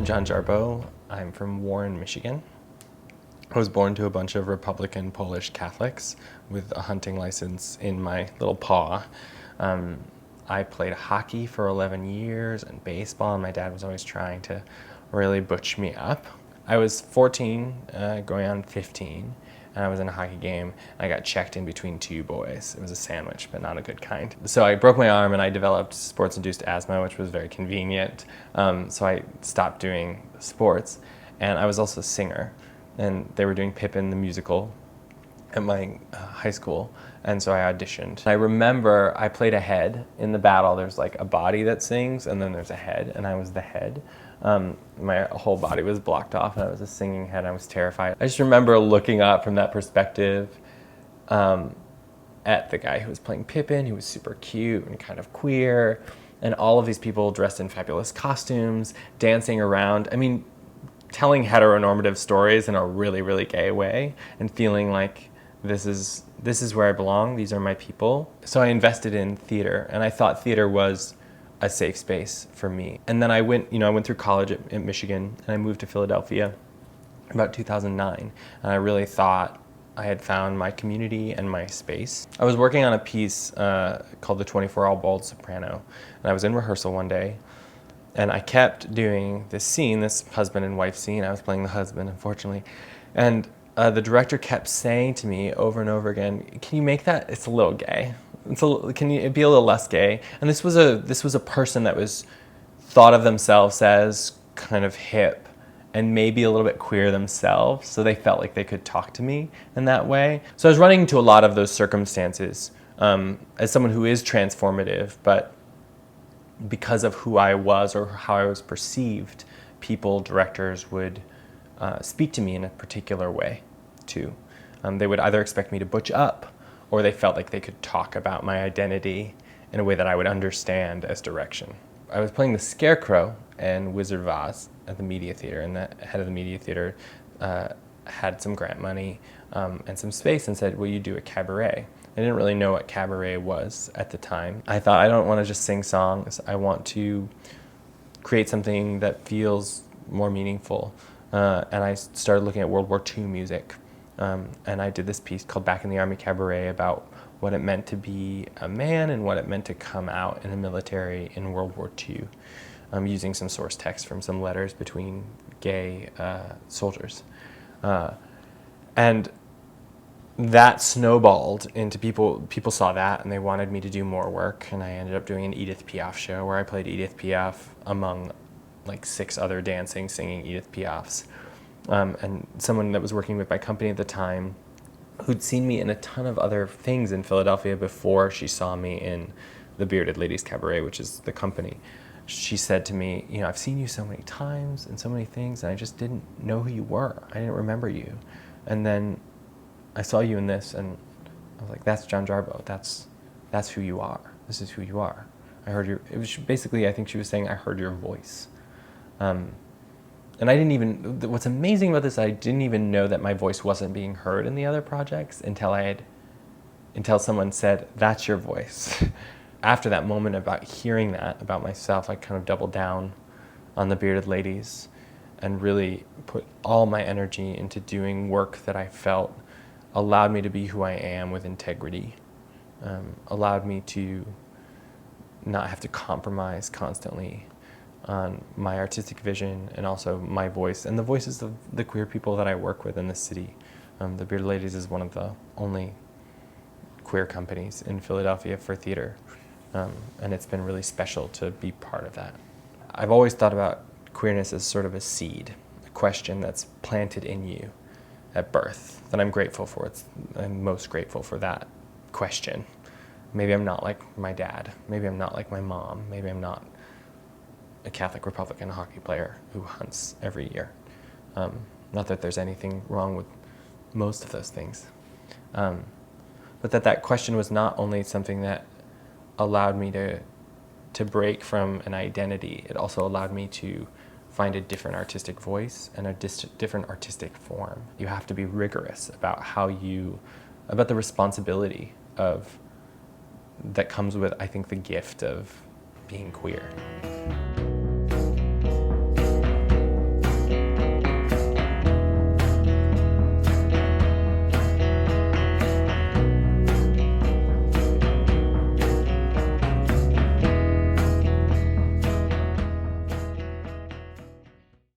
I'm John Jarboe. I'm from Warren, Michigan. I was born to a bunch of Republican Polish Catholics with a hunting license in my little paw. I played hockey for 11 years and baseball, and my dad was always trying to really butch me up. I was 14, going on 15, and I was in a hockey game, and I got checked in between two boys. It was a sandwich, but not a good kind. So I broke my arm, and I developed sports-induced asthma, which was very convenient. So I stopped doing sports, and I was also a singer. And they were doing Pippin the musical at my high school, and so I auditioned. I remember I played a head in the battle. There's like a body that sings, and then there's a head, and I was the head. My whole body was blocked off, and I was a singing head. I was terrified. I just remember looking up from that perspective at the guy who was playing Pippin, who was super cute and kind of queer, and all of these people dressed in fabulous costumes, dancing around. I mean, telling heteronormative stories in a really, really gay way, and feeling like this is where I belong, these are my people. So I invested in theater, and I thought theater was a safe space for me. And then I went through college at Michigan, and I moved to Philadelphia about 2009, and I really thought I had found my community and my space. I was working on a piece called The 24-Hour Bald Soprano, and I was in rehearsal one day, and I kept doing this scene, this husband and wife scene. I was playing the husband, unfortunately. And the director kept saying to me over and over again, "Can you make that? It's a little gay. Can you be a little less gay?" And this was a person that was thought of themselves as kind of hip and maybe a little bit queer themselves, so they felt like they could talk to me in that way. So I was running into a lot of those circumstances as someone who is transformative, but because of who I was or how I was perceived, people, directors would speak to me in a particular way too. They would either expect me to butch up, or they felt like they could talk about my identity in a way that I would understand as direction. I was playing the Scarecrow and Wizard of Oz at the Media Theater, and the head of the Media Theater had some grant money and some space and said, "Will you do a cabaret?" I didn't really know what cabaret was at the time. I thought, I don't want to just sing songs. I want to create something that feels more meaningful. And I started looking at World War II music. And I did this piece called Back in the Army Cabaret about what it meant to be a man and what it meant to come out in the military in World War II, using some source text from some letters between gay soldiers. And that snowballed into people saw that, and they wanted me to do more work, and I ended up doing an Edith Piaf show where I played Edith Piaf among like 6 other dancing, singing Edith Piafs. And someone that was working with my company at the time, who'd seen me in a ton of other things in Philadelphia before she saw me in the Bearded Ladies Cabaret, which is the company, she said to me, "I've seen you so many times in so many things, and I just didn't know who you were. I didn't remember you. And then I saw you in this, and I was like, that's John Jarboe. That's who you are. This is who you are. I heard it was basically, I think she was saying, I heard your voice." And I didn't even, what's amazing about this, I didn't even know that my voice wasn't being heard in the other projects until someone said, "That's your voice." After that moment about hearing that about myself, I kind of doubled down on the Bearded Ladies and really put all my energy into doing work that I felt allowed me to be who I am with integrity, allowed me to not have to compromise constantly on my artistic vision and also my voice and the voices of the queer people that I work with in the city. The Bearded Ladies is one of the only queer companies in Philadelphia for theater, and it's been really special to be part of that. I've always thought about queerness as sort of a seed, a question that's planted in you at birth that I'm grateful for. I'm most grateful for that question. Maybe I'm not like my dad. Maybe I'm not like my mom. Maybe I'm not a Catholic Republican hockey player who hunts every year. Not that there's anything wrong with most of those things. But that question was not only something that allowed me to break from an identity, it also allowed me to find a different artistic voice and a different artistic form. You have to be rigorous about about the responsibility that comes with, I think, the gift of being queer.